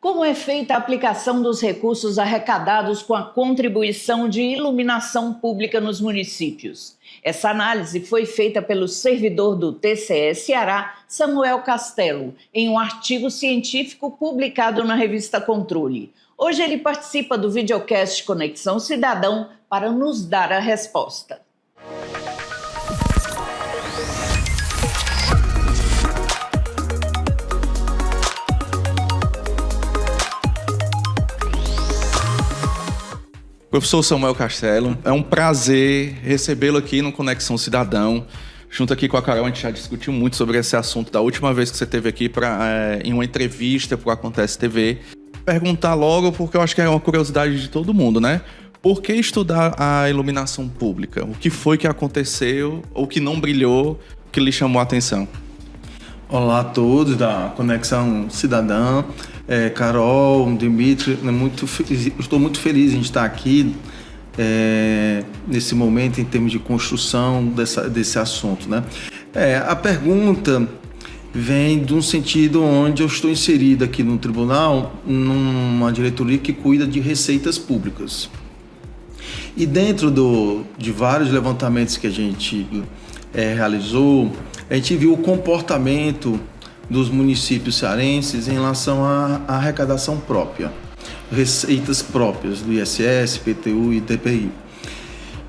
Como é feita a aplicação dos recursos arrecadados com a contribuição de iluminação pública nos municípios? Essa análise foi feita pelo servidor do TCE Ceará, Samuel Castelo, em um artigo científico publicado na revista Controle. Hoje ele participa do videocast Conexão Cidadão para nos dar a resposta. Professor Samuel Castelo, é um prazer recebê-lo aqui no Conexão Cidadão. Junto aqui com a Carol, a gente já discutiu muito sobre esse assunto da última vez que você esteve aqui em uma entrevista para o Acontece TV. Perguntar logo, porque eu acho que é uma curiosidade de todo mundo, né? Por que estudar a iluminação pública? O que foi que aconteceu, ou que não brilhou, que lhe chamou a atenção? Olá a todos da Conexão Cidadã, Carol, Dimitri, estou muito feliz em estar aqui nesse momento em termos de construção desse assunto, né? A pergunta vem de um sentido onde eu estou inserido aqui no tribunal, numa diretoria que cuida de receitas públicas. E dentro de vários levantamentos que a gente realizou, a gente viu o comportamento dos municípios cearenses em relação à arrecadação própria, receitas próprias do ISS, PTU e DPI.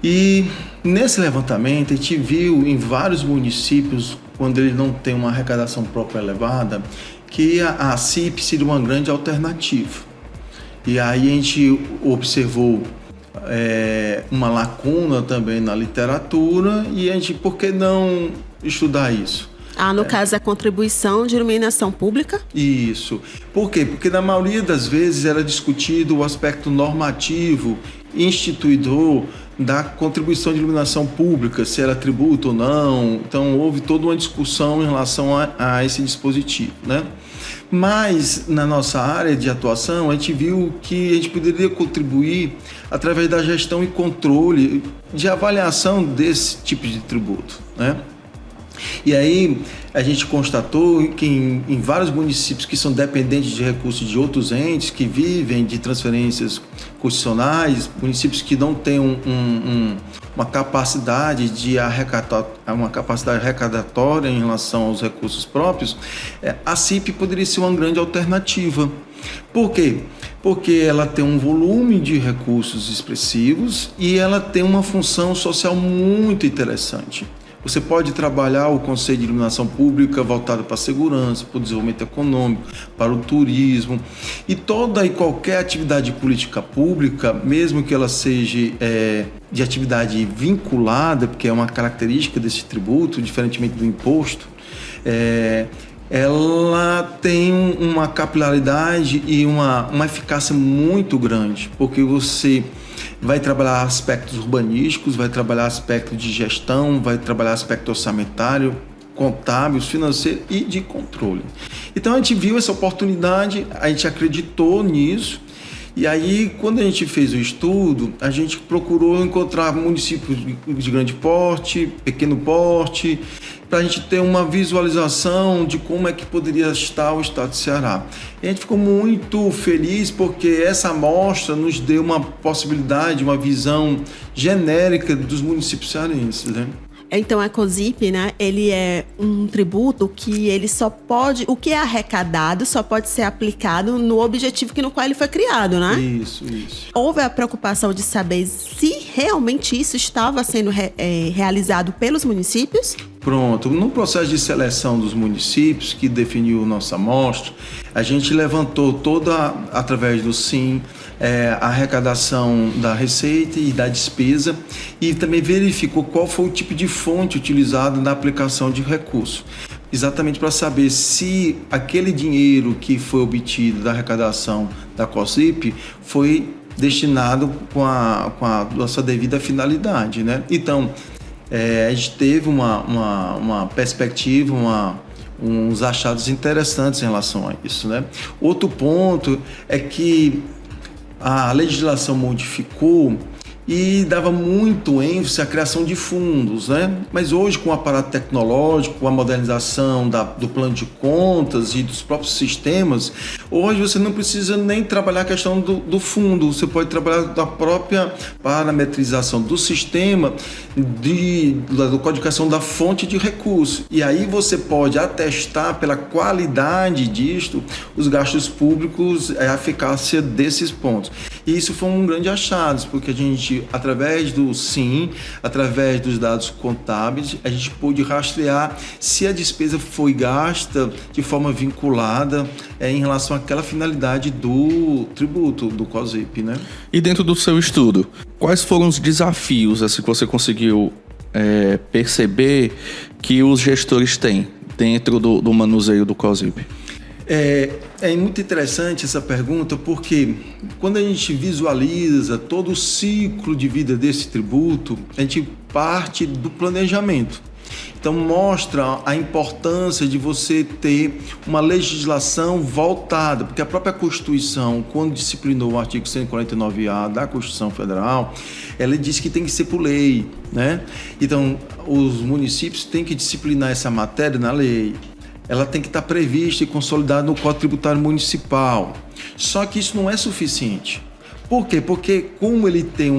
E nesse levantamento a gente viu em vários municípios, quando eles não têm uma arrecadação própria elevada, que a CIP seria uma grande alternativa. E aí a gente observou uma lacuna também na literatura e a gente, por que não estudar isso? No caso, a contribuição de iluminação pública? Isso. Por quê? Porque na maioria das vezes era discutido o aspecto normativo, instituidor da contribuição de iluminação pública, se era tributo ou não. Então, houve toda uma discussão em relação a esse dispositivo, né? Mas, na nossa área de atuação, a gente viu que a gente poderia contribuir através da gestão e controle de avaliação desse tipo de tributo, né? E aí a gente constatou que em vários municípios que são dependentes de recursos de outros entes, que vivem de transferências concessionais, municípios que não têm uma capacidade arrecadatória em relação aos recursos próprios, a CIP poderia ser uma grande alternativa. Por quê? Porque ela tem um volume de recursos expressivos e ela tem uma função social muito interessante. Você pode trabalhar o conceito de iluminação pública voltado para a segurança, para o desenvolvimento econômico, para o turismo. E toda e qualquer atividade política pública, mesmo que ela seja de atividade vinculada, porque é uma característica desse tributo, diferentemente do imposto, ela tem uma capilaridade e uma eficácia muito grande, porque você vai trabalhar aspectos urbanísticos, vai trabalhar aspectos de gestão, vai trabalhar aspecto orçamentário, contábil, financeiro e de controle. Então a gente viu essa oportunidade, a gente acreditou nisso, e aí quando a gente fez o estudo, a gente procurou encontrar municípios de grande porte, pequeno porte, para a gente ter uma visualização de como é que poderia estar o estado de Ceará. E a gente ficou muito feliz porque essa amostra nos deu uma possibilidade, uma visão genérica dos municípios cearenses, né? Então, a COSIP, né, ele é um tributo que ele só pode, o que é arrecadado só pode ser aplicado no objetivo no qual ele foi criado, né? Isso. Houve a preocupação de saber se realmente isso estava sendo realizado pelos municípios? Pronto, no processo de seleção dos municípios que definiu nossa amostra, a gente levantou toda, através do SIM, a arrecadação da receita e da despesa e também verificou qual foi o tipo de fonte utilizada na aplicação de recurso. Exatamente para saber se aquele dinheiro que foi obtido da arrecadação da COSIP foi destinado com a sua devida finalidade, né? Então, a gente teve uma perspectiva, uns achados interessantes em relação a isso, né? Outro ponto é que a legislação modificou e dava muito ênfase à criação de fundos, né? Mas hoje, com o aparato tecnológico, com a modernização do plano de contas e dos próprios sistemas, hoje você não precisa nem trabalhar a questão do fundo, você pode trabalhar da própria parametrização do sistema, da codificação da fonte de recurso. E aí você pode atestar pela qualidade disto os gastos públicos, a eficácia desses pontos. E isso foi um grande achado, porque a gente, através do SIM, através dos dados contábeis, a gente pôde rastrear se a despesa foi gasta de forma vinculada em relação àquela finalidade do tributo, do COSIP, né? E dentro do seu estudo, quais foram os desafios assim, que você conseguiu perceber que os gestores têm dentro do manuseio do COSIP? É muito interessante essa pergunta, porque quando a gente visualiza todo o ciclo de vida desse tributo, a gente parte do planejamento. Então mostra a importância de você ter uma legislação voltada, porque a própria Constituição, quando disciplinou o artigo 149A da Constituição Federal, ela diz que tem que ser por lei, né? Então os municípios têm que disciplinar essa matéria na lei. Ela tem que estar prevista e consolidada no Código Tributário Municipal. Só que isso não é suficiente. Por quê? Porque como ele tem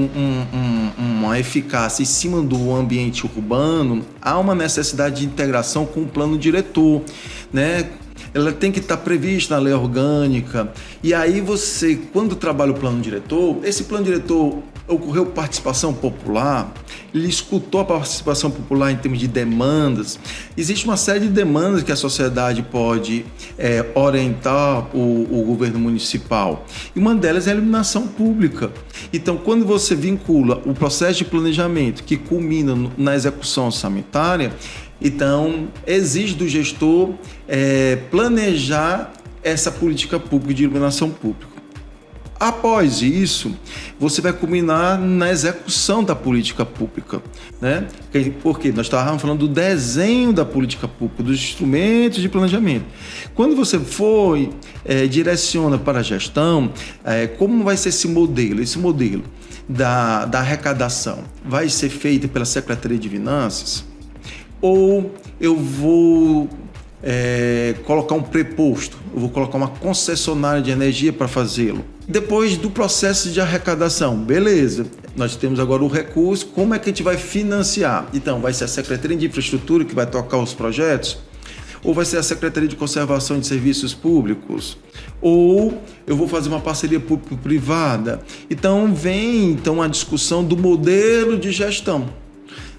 uma eficácia em cima do ambiente urbano, há uma necessidade de integração com o plano diretor, né? Ela tem que estar prevista na lei orgânica. E aí você, quando trabalha o plano diretor, esse plano diretor ocorreu participação popular, ele escutou a participação popular em termos de demandas. Existe uma série de demandas que a sociedade pode orientar o governo municipal. E uma delas é a iluminação pública. Então, quando você vincula o processo de planejamento que culmina na execução orçamentária, então exige do gestor planejar essa política pública de iluminação pública. Após isso, você vai culminar na execução da política pública, né? Porque nós estávamos falando do desenho da política pública, dos instrumentos de planejamento. Quando você direciona para a gestão, como vai ser esse modelo? Esse modelo da arrecadação vai ser feito pela Secretaria de Finanças? Ou eu vou colocar um preposto, eu vou colocar uma concessionária de energia para fazê-lo? Depois do processo de arrecadação, beleza, nós temos agora o recurso, como é que a gente vai financiar? Então, vai ser a Secretaria de Infraestrutura que vai tocar os projetos? Ou vai ser a Secretaria de Conservação de Serviços Públicos? Ou eu vou fazer uma parceria público-privada? Então, vem a discussão do modelo de gestão,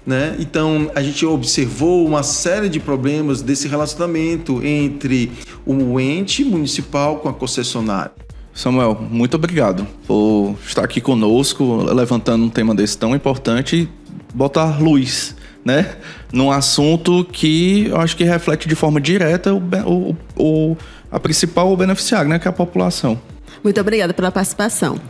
né? Então, a gente observou uma série de problemas desse relacionamento entre o ente municipal com a concessionária. Samuel, muito obrigado por estar aqui conosco, levantando um tema desse tão importante e botar luz, né, num assunto que eu acho que reflete de forma direta a principal beneficiário, né, que é a população. Muito obrigada pela participação.